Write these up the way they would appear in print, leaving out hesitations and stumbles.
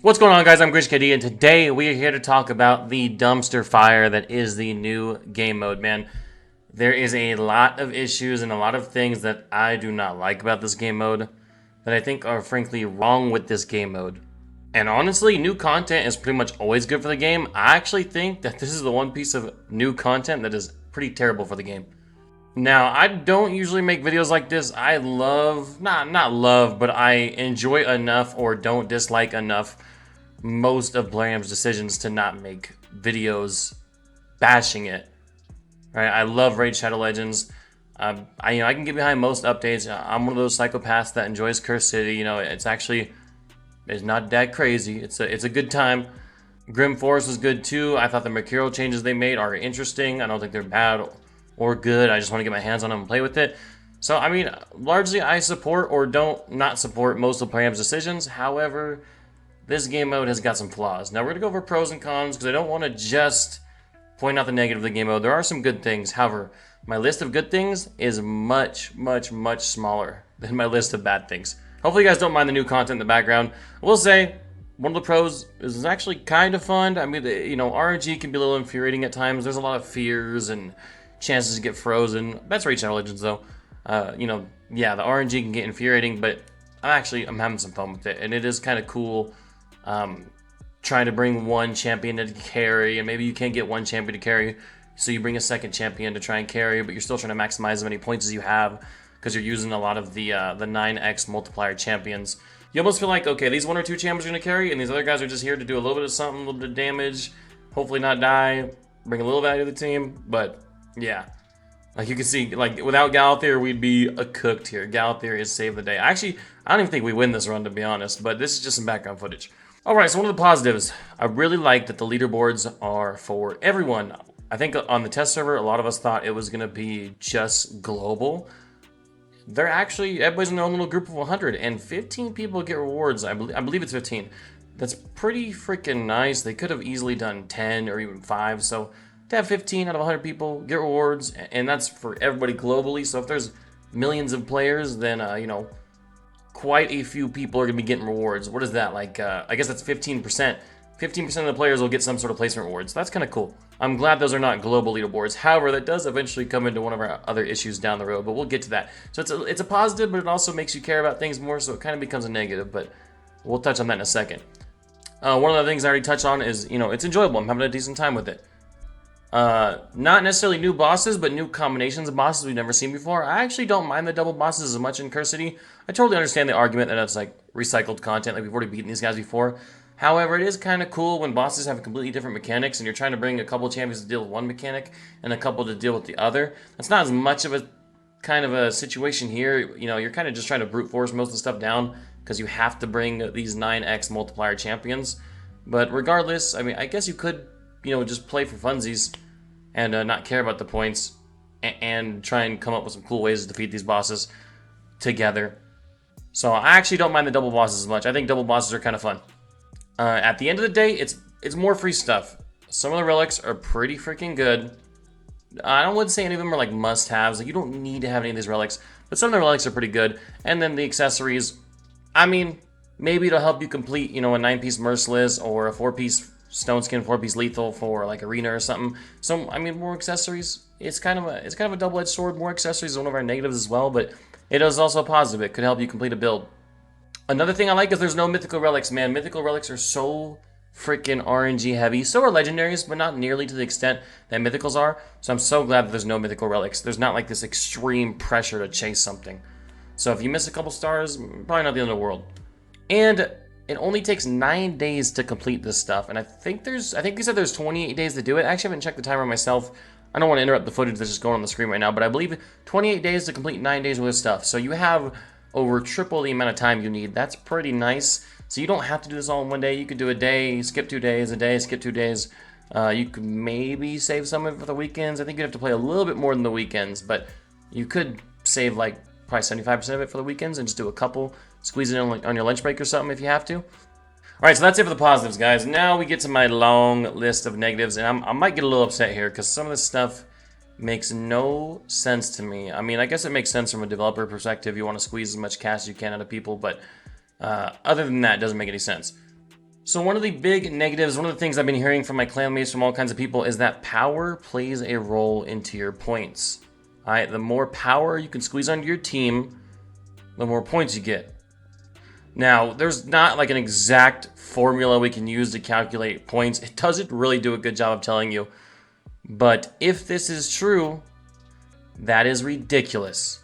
What's going on, guys? I'm Grish KD, and today we are here to talk about the dumpster fire that is the new game mode, man. There is a lot of issues and a lot of things that I do not like about this game mode that I think are frankly wrong with this game mode. And honestly, new content is pretty much always good for the game. I actually think that this is the one piece of new content that is pretty terrible for the game. Now, I don't usually make videos like this. I love, not love, but I enjoy enough or don't dislike enough most of Blairam's decisions to not make videos bashing it. Right? I love Raid Shadow Legends. I can get behind most updates. I'm one of those psychopaths that enjoys Curse City. It's not that crazy. It's a good time. Grim Forest was good too. I thought the Mercurial changes they made are interesting. I don't think they're bad or good. I just want to get my hands on them and play with it. So largely I support or don't not support most of Blairam's decisions. However, this game mode has got some flaws. Now we're going to go over pros and cons because I don't want to just point out the negative of the game mode. There are some good things. However, my list of good things is much, much, much smaller than my list of bad things. Hopefully you guys don't mind the new content in the background. I will say, one of the pros is actually kind of fun. RNG can be a little infuriating at times. There's a lot of fears and chances to get frozen. That's Raid Shadow Legends though. The RNG can get infuriating, but I'm having some fun with it. And it is kind of cool. Trying to bring one champion to carry, and maybe you can't get one champion to carry, so you bring a second champion to try and carry, but you're still trying to maximize as many points as you have because you're using a lot of the 9x multiplier champions. You almost feel like, okay, these one or two champions are going to carry, and these other guys are just here to do a little bit of something, a little bit of damage, hopefully not die, bring a little value to the team, but yeah. Like you can see, like without Galathier, we'd be cooked here. Galathier is save the day. Actually, I don't even think we win this run, to be honest, but this is just some background footage. Alright, so one of the positives, I really like that the leaderboards are for everyone. I think on the test server, a lot of us thought it was going to be just global. They're actually, everybody's in their own little group of 100, and 15 people get rewards. I believe it's 15. That's pretty freaking nice. They could have easily done 10 or even 5, so to have 15 out of 100 people get rewards, and that's for everybody globally. So if there's millions of players, then, quite a few people are going to be getting rewards. What is that? Like, I guess that's 15%. 15% of the players will get some sort of placement rewards. That's kind of cool. I'm glad those are not global leaderboards. However, that does eventually come into one of our other issues down the road, but we'll get to that. So it's a positive, but it also makes you care about things more, so it kind of becomes a negative, but we'll touch on that in a second. One of the things I already touched on is, it's enjoyable. I'm having a decent time with it. Not necessarily new bosses, but new combinations of bosses we've never seen before. I actually don't mind the double bosses as much in Curse City. I totally understand the argument that it's like recycled content, like we've already beaten these guys before. However, it is kind of cool when bosses have completely different mechanics and you're trying to bring a couple champions to deal with one mechanic and a couple to deal with the other. That's not as much of a kind of a situation here. You're kind of just trying to brute force most of the stuff down because you have to bring these 9x multiplier champions. But regardless, I guess you could, just play for funsies and not care about the points and try and come up with some cool ways to defeat these bosses together. So I actually don't mind the double bosses as much. I think double bosses are kind of fun. At the end of the day, it's more free stuff. Some of the relics are pretty freaking good. I wouldn't say any of them are like must-haves. Like you don't need to have any of these relics, but some of the relics are pretty good. And then the accessories, maybe it'll help you complete, a 9-piece Merciless or a 4-piece Stone Skin, 4-piece Lethal for like Arena or something. So more accessories. It's kind of a double-edged sword. More accessories is one of our negatives as well, but it is also a positive. It could help you complete a build. Another thing I like is there's no mythical relics, man. Mythical relics are so freaking RNG heavy. So are legendaries, but not nearly to the extent that mythicals are. So I'm so glad that there's no mythical relics. There's not like this extreme pressure to chase something. So if you miss a couple stars, probably not the end of the world. And it only takes 9 days to complete this stuff. And I think they said there's 28 days to do it. I actually haven't checked the timer myself. I don't want to interrupt the footage that's just going on the screen right now, but I believe 28 days to complete 9 days worth of stuff. So you have over triple the amount of time you need. That's pretty nice. So you don't have to do this all in one day. You could do a day, skip 2 days, a day, skip 2 days. You could maybe save some of it for the weekends. I think you'd have to play a little bit more than the weekends, but you could save like probably 75% of it for the weekends and just do a couple, squeeze it in on your lunch break or something if you have to. Alright, so that's it for the positives, guys. Now we get to my long list of negatives, and I might get a little upset here because some of this stuff makes no sense to me. I guess it makes sense from a developer perspective. You want to squeeze as much cash as you can out of people, but other than that, it doesn't make any sense. So one of the big negatives, one of the things I've been hearing from my clanmates, from all kinds of people, is that power plays a role into your points. All right, the more power you can squeeze onto your team, the more points you get. Now, there's not like an exact formula we can use to calculate points. It doesn't really do a good job of telling you. But if this is true, that is ridiculous.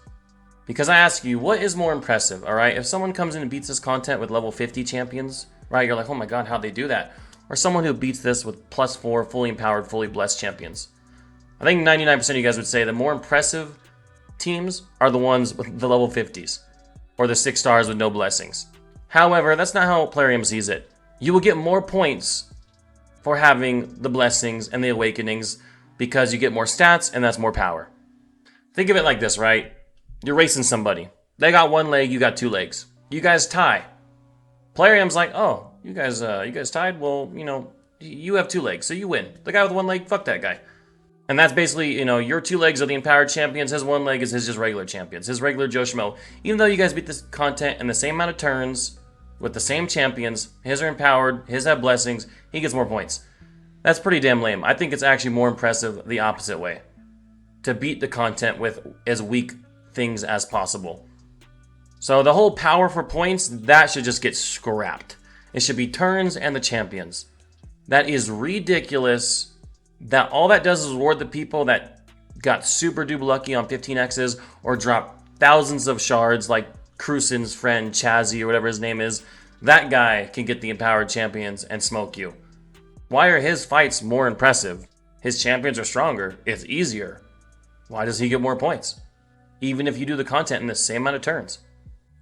Because I ask you, what is more impressive, all right? If someone comes in and beats this content with level 50 champions, right, you're like, oh my god, how'd they do that? Or someone who beats this with +4, fully empowered, fully blessed champions. I think 99% of you guys would say the more impressive teams are the ones with the level 50s, or the 6 stars with no blessings. However, that's not how Plarium sees it. You will get more points for having the blessings and the awakenings because you get more stats and that's more power. Think of it like this, right? You're racing somebody. They got 1 leg, you got 2 legs. You guys tie. Plarium's like, oh, you guys tied? Well, you have 2 legs, so you win. The guy with 1 leg, fuck that guy. And that's basically, your 2 legs are the empowered champions. His 1 leg is his just regular champions. His regular Joe Schmo. Even though you guys beat this content in the same amount of turns, with the same champions, his are empowered, his have blessings, he gets more points. That's pretty damn lame. I think it's actually more impressive the opposite way. To beat the content with as weak things as possible. So the whole power for points, that should just get scrapped. It should be turns and the champions. That is ridiculous. That all that does is reward the people that got super duper lucky on 15x's or dropped thousands of shards like Crucin's friend Chazzy or whatever his name is. That guy can get the empowered champions and smoke you. Why are his fights more impressive? His champions are stronger. It's easier. Why does he get more points? Even if you do the content in the same amount of turns.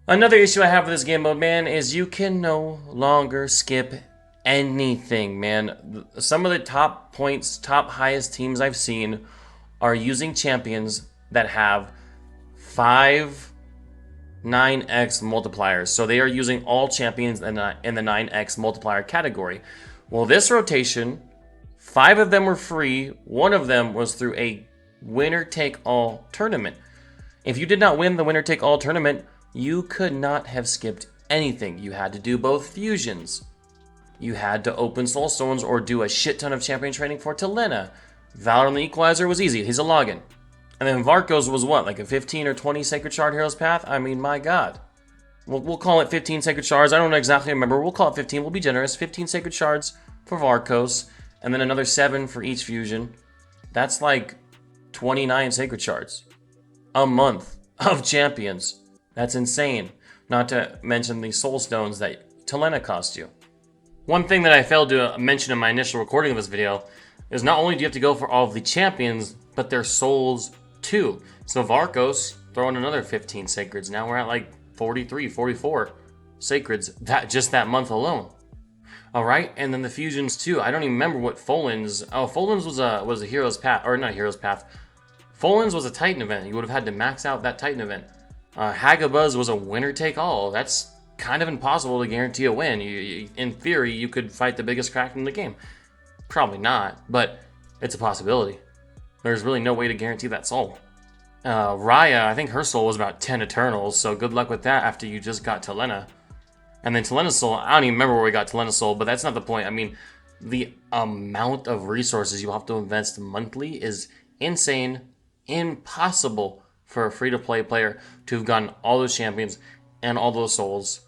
Another issue I have with this game mode, man, is you can no longer skip anything, man. Some of the top points, top highest teams I've seen are using champions that have 5 9x multipliers. So they are using all champions in the 9x multiplier category. Well, this rotation, 5 of them were free. 1 of them was through a winner-take-all tournament. If you did not win the winner-take-all tournament, you could not have skipped anything. You had to do both fusions. You had to open soul stones or do a shit ton of champion training for Talena. Valor on the Equalizer was easy. He's a login. And then Varco's was what, like a 15 or 20 Sacred Shard Heroes Path? I mean, my god. We'll call it 15 Sacred Shards. I don't exactly remember. We'll call it 15. We'll be generous. 15 Sacred Shards for Varcos. And then another 7 for each fusion. That's like 29 Sacred Shards. A month of champions. That's insane. Not to mention the soul stones that Talena cost you. One thing that I failed to mention in my initial recording of this video is not only do you have to go for all of the champions, but their souls too. So Varcos, throw in another 15 sacreds. Now we're at like 43, 44 sacreds that month alone. All right, and then the fusions too. I don't even remember what Folan's. Oh, Folan's was a hero's path, or not a hero's path. Folan's was a Titan event. You would have had to max out that Titan event. Hagabuzz was a winner take all. That's kind of impossible to guarantee a win. In theory, you could fight the biggest crack in the game. Probably not, but it's a possibility. There's really no way to guarantee that soul. Raya, I think her soul was about 10 Eternals, so good luck with that after you just got Talena. And then Talena's soul, I don't even remember where we got Talena's soul, but that's not the point. I mean, the amount of resources you have to invest monthly is insane, impossible for a free-to-play player to have gotten all those champions and all those souls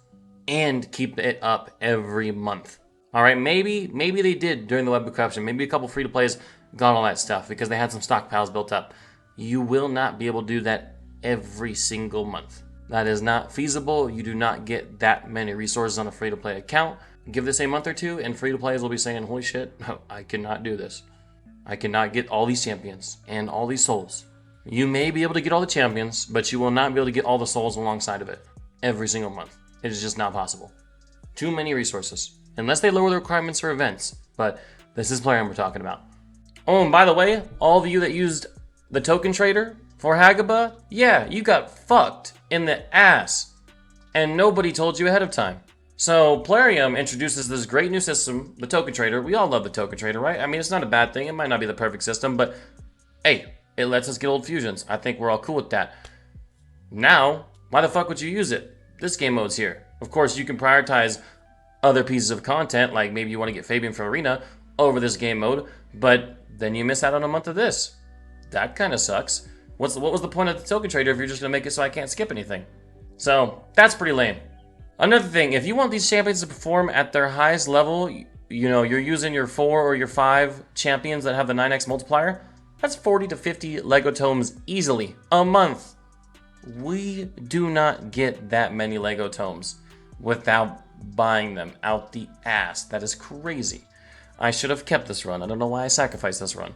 and keep it up every month. All right, maybe they did during the web corruption. Maybe a couple free-to-plays got all that stuff because they had some stockpiles built up. You will not be able to do that every single month. That is not feasible. You do not get that many resources on a free-to-play account. Give this a month or two, and free-to-players will be saying, holy shit, no, I cannot do this. I cannot get all these champions and all these souls. You may be able to get all the champions, but you will not be able to get all the souls alongside of it every single month. It is just not possible. Too many resources. Unless they lower the requirements for events. But this is Plarium we're talking about. Oh, and by the way, all of you that used the token trader for Hagaba, yeah, you got fucked in the ass. And nobody told you ahead of time. So Plarium introduces this great new system, the token trader. We all love the token trader, right? I mean, it's not a bad thing. It might not be the perfect system, but hey, it lets us get old fusions. I think we're all cool with that. Now, why the fuck would you use it? This game mode's here. Of course, you can prioritize other pieces of content, like maybe you want to get Fabian from Arena over this game mode, but then you miss out on a month of this. That kind of sucks. What was the point of the token trader if you're just going to make it so I can't skip anything? So that's pretty lame. Another thing, if you want these champions to perform at their highest level, you know, you're using your 4 or your 5 champions that have the 9x multiplier, that's 40 to 50 Lego tomes easily a month. We do not get that many Lego tomes without buying them out the ass. That is crazy. I should have kept this run. I don't know why I sacrificed this run.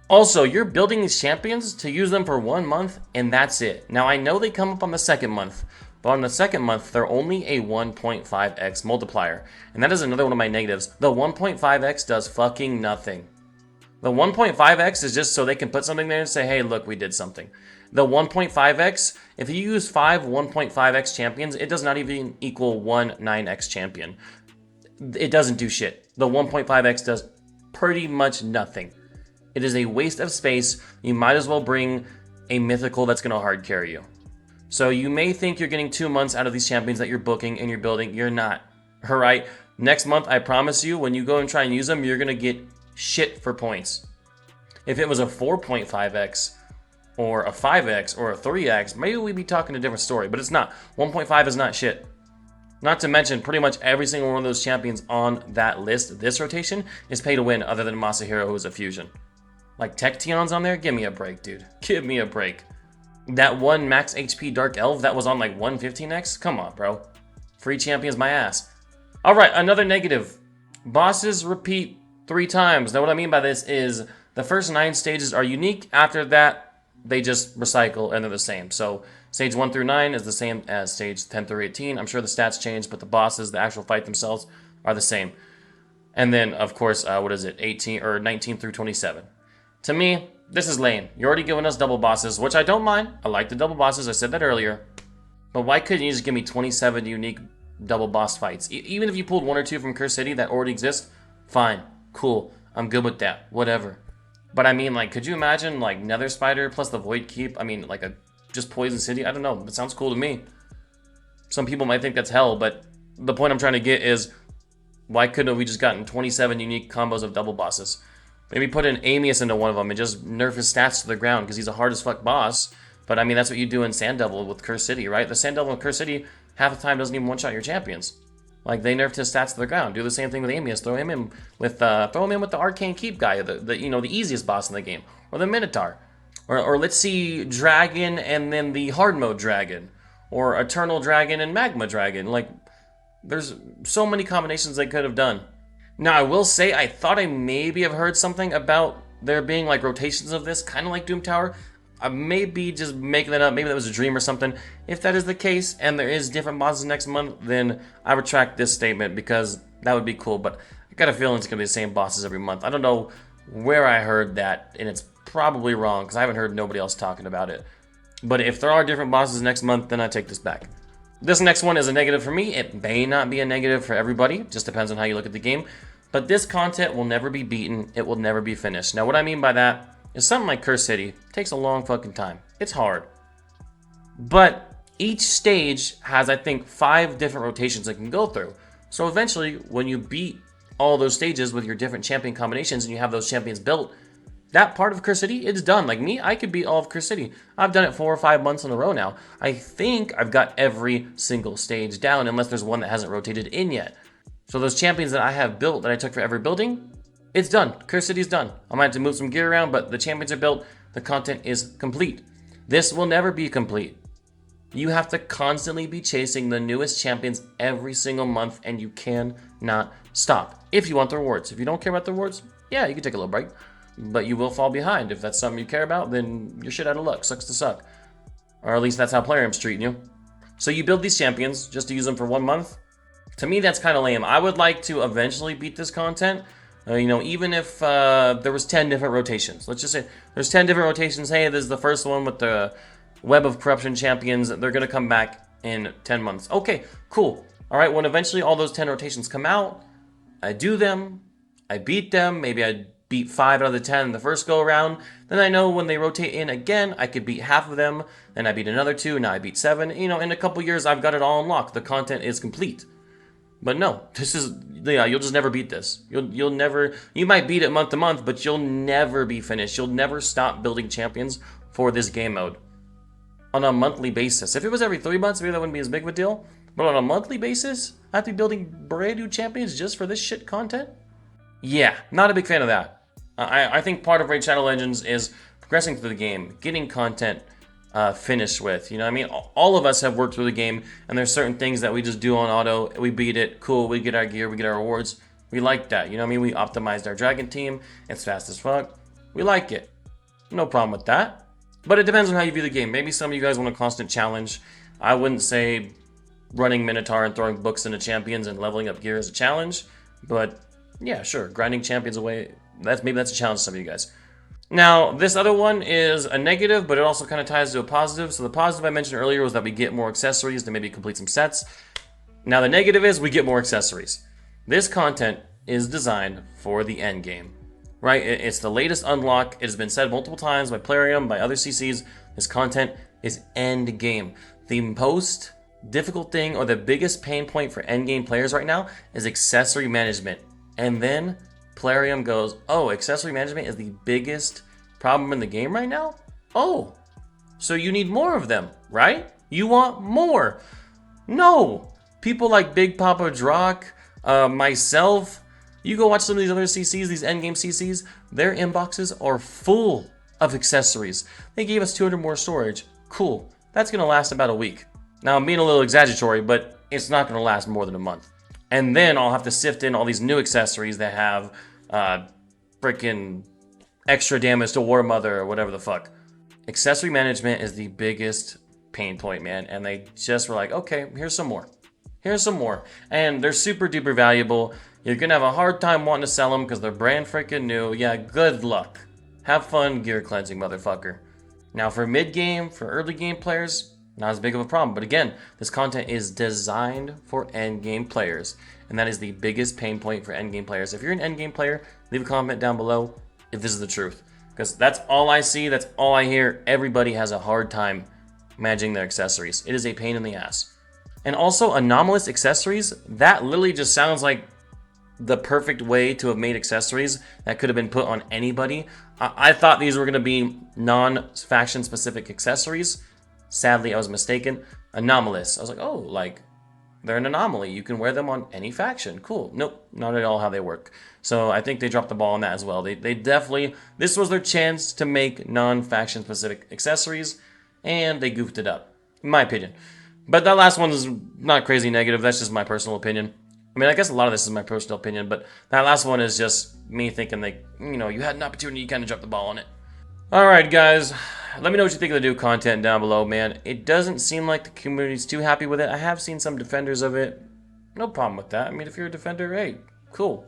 Also, you're building these champions to use them for 1 month, and that's it. Now, I know they come up on the second month, but on the second month, they're only a 1.5x multiplier. And that is another one of my negatives. The 1.5x does fucking nothing. The 1.5x is just so they can put something there and say, hey, look, we did something. The 1.5x, if you use 5 1.5x champions, it does not even equal 1 9x champion. It doesn't do shit. The 1.5x does pretty much nothing. It is a waste of space. You might as well bring a mythical that's going to hard carry you. So you may think you're getting 2 months out of these champions that you're booking and you're building. You're not. All right? Next month, I promise you, when you go and try and use them, you're going to get shit for points. If it was a 4.5x or a 5x or a 3x, maybe we'd be talking a different story, but it's not. 1.5 is not shit. Not to mention, pretty much every single one of those champions on that list this rotation is pay to win other than Masahiro, who is a fusion. Like Tech Tion's on there? Give me a break, dude. Give me a break. That one max HP Dark Elf that was on like 115x? Come on, bro. Free champions my ass. Alright, another negative. Bosses repeat 3 times. Now what I mean by this is the first 9 stages are unique. After that, they just recycle and they're the same. So stage 1 through 9 is the same as stage 10 through 18. I'm sure the stats change, but the bosses, the actual fight themselves, are the same. And then, of course, 19 through 27. To me, this is lame. You're already giving us double bosses, which I don't mind. I like the double bosses. I said that earlier. But why couldn't you just give me 27 unique double boss fights? Even if you pulled 1 or 2 from Curse City that already exist, fine, cool. I'm good with that. Whatever. But I mean, like, could you imagine, like, Nether Spider plus the Void Keep? I mean, like, just Poison City? I don't know. It sounds cool to me. Some people might think that's hell, but the point I'm trying to get is, why couldn't we just gotten 27 unique combos of double bosses? Maybe put an Amius into one of them and just nerf his stats to the ground because he's a hard as fuck boss. But I mean, that's what you do in Sand Devil with Curse City, right? The Sand Devil in Curse City half the time doesn't even one-shot your champions. Like, they nerfed his stats to the ground. Do the same thing with Amius. Throw him in with the Arcane Keep guy, the easiest boss in the game, or the Minotaur, or let's see, Dragon and then the hard mode Dragon, or Eternal Dragon and Magma Dragon. Like, there's so many combinations they could have done. Now, I will say, I thought I maybe have heard something about there being, like, rotations of this, kind of like Doom Tower. I may be just making that up. Maybe that was a dream or something. If that is the case, and there is different bosses next month, then I retract this statement, because that would be cool. But I got a feeling it's going to be the same bosses every month. I don't know where I heard that, and it's probably wrong, because I haven't heard nobody else talking about it. But if there are different bosses next month, then I take this back. This next one is a negative for me. It may not be a negative for everybody. Just depends on how you look at the game. But this content will never be beaten. It will never be finished. Now, what I mean by that is something like Curse City takes a long fucking time. It's hard. But each stage has, I think, 5 different rotations it can go through. So eventually, when you beat all those stages with your different champion combinations and you have those champions built, that part of Curse City, it's done. Like me, I could beat all of Curse City. I've done it 4 or 5 months in a row now. I think I've got every single stage down, unless there's one that hasn't rotated in yet. So those champions that I have built that I took for every building, it's done. Curse City's done. I might have to move some gear around, but the champions are built. The content is complete. This will never be complete. You have to constantly be chasing the newest champions every single month, and you cannot stop if you want the rewards. If you don't care about the rewards, yeah, you can take a little break, but you will fall behind. If that's something you care about, then you're shit out of luck. Sucks to suck. Or at least that's how Plarium's treating you. So you build these champions just to use them for 1 month. To me, that's kind of lame. I would like to eventually beat this content. Even if there was 10 different rotations. Let's just say there's 10 different rotations. Hey, this is the first one with the Web of Corruption champions. They're going to come back in 10 months. Okay, cool. All right, when eventually all those 10 rotations come out, I do them. I beat them. Maybe I beat 5 out of the 10 in the first go around. Then I know when they rotate in again, I could beat half of them. Then I beat another 2. Now I beat 7. In a couple years, I've got it all unlocked. The content is complete. But no, this is, yeah, you'll just never beat this. You'll never, you might beat it month to month, but you'll never be finished. You'll never stop building champions for this game mode on a monthly basis. If it was every 3 months, maybe that wouldn't be as big of a deal. But on a monthly basis, I have to be building brand new champions just for this shit content? Yeah, not a big fan of that. I think part of Raid Shadow Legends is progressing through the game, getting content finished with. You know what I mean? All of us have worked through the game, and there's certain things that we just do on auto. We beat it, cool, we get our gear, we get our rewards. We like that, you know what I mean? We optimized our dragon team, it's fast as fuck. We like it. No problem with that. But it depends on how you view the game. Maybe some of you guys want a constant challenge. I wouldn't say running Minotaur and throwing books into champions and leveling up gear is a challenge. But yeah, sure, grinding champions away, maybe that's a challenge to some of you guys. Now, this other one is a negative, but it also kind of ties to a positive. So the positive I mentioned earlier was that we get more accessories to maybe complete some sets. Now the negative is we get more accessories. This content is designed for the end game, right? It's the latest unlock. It has been said multiple times by Plarium, by other CCs. This content is end game. The most difficult thing or the biggest pain point for end game players right now is accessory management. And then Plarium goes, oh, accessory management is the biggest problem in the game right now? Oh, so you need more of them, right? You want more. No. People like Big Papa Drock, myself, you go watch some of these other CCs, these endgame CCs, their inboxes are full of accessories. They gave us 200 more storage. Cool. That's going to last about a week. Now, I'm being a little exaggeratory, but it's not going to last more than a month. And then I'll have to sift in all these new accessories that have freaking extra damage to War Mother or whatever the fuck. Accessory management is the biggest pain point, man. And they just were like, okay, here's some more. Here's some more. And they're super duper valuable. You're going to have a hard time wanting to sell them because they're brand freaking new. Yeah, good luck. Have fun gear cleansing, motherfucker. Now for mid-game, for early game players, not as big of a problem. But again, this content is designed for end game players. And that is the biggest pain point for end game players. If you're an end game player, leave a comment down below if this is the truth. Because that's all I see, that's all I hear. Everybody has a hard time managing their accessories. It is a pain in the ass. And also anomalous accessories, that literally just sounds like the perfect way to have made accessories that could have been put on anybody. I thought these were going to be non-faction specific accessories. Sadly, I was mistaken. Anomalous. I was like, oh, like, they're an anomaly. You can wear them on any faction. Cool. Nope, not at all how they work. So I think they dropped the ball on that as well. They definitely, this was their chance to make non-faction specific accessories, and they goofed it up, in my opinion. But that last one is not crazy negative. That's just my personal opinion. I mean, I guess a lot of this is my personal opinion, but that last one is just me thinking like, you know, you had an opportunity, you kind of dropped the ball on it. Alright, guys. Let me know what you think of the new content down below, man. It doesn't seem like the community's too happy with it. I have seen some defenders of it. No problem with that. I mean, if you're a defender, hey, cool.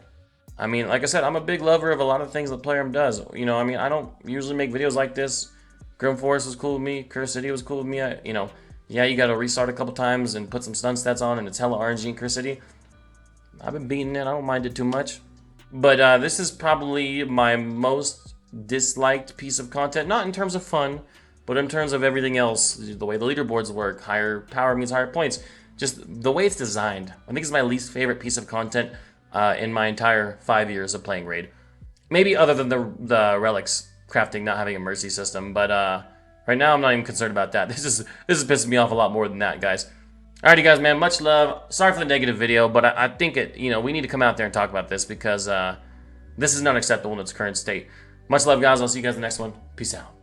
I mean, like I said, I'm a big lover of a lot of things that Plarium does. You know, I mean, I don't usually make videos like this. Grim Forest was cool with me. Curse City was cool with me. You know, yeah, you gotta restart a couple times and put some stun stats on, and it's hella RNG in Curse City. I've been beating it. I don't mind it too much. But this is probably my most disliked piece of content. Not in terms of fun, but in terms of everything else. The way the leaderboards work. Higher power means higher points. Just the way it's designed. I think it's my least favorite piece of content in my entire 5 years of playing Raid. Maybe other than the relics crafting not having a mercy system. But right now I'm not even concerned about that. This is pissing me off a lot more than that, guys. Alrighty, guys, man. Much love. Sorry for the negative video, but I think we need to come out there and talk about this because this is not acceptable in its current state. Much love, guys. I'll see you guys in the next one. Peace out.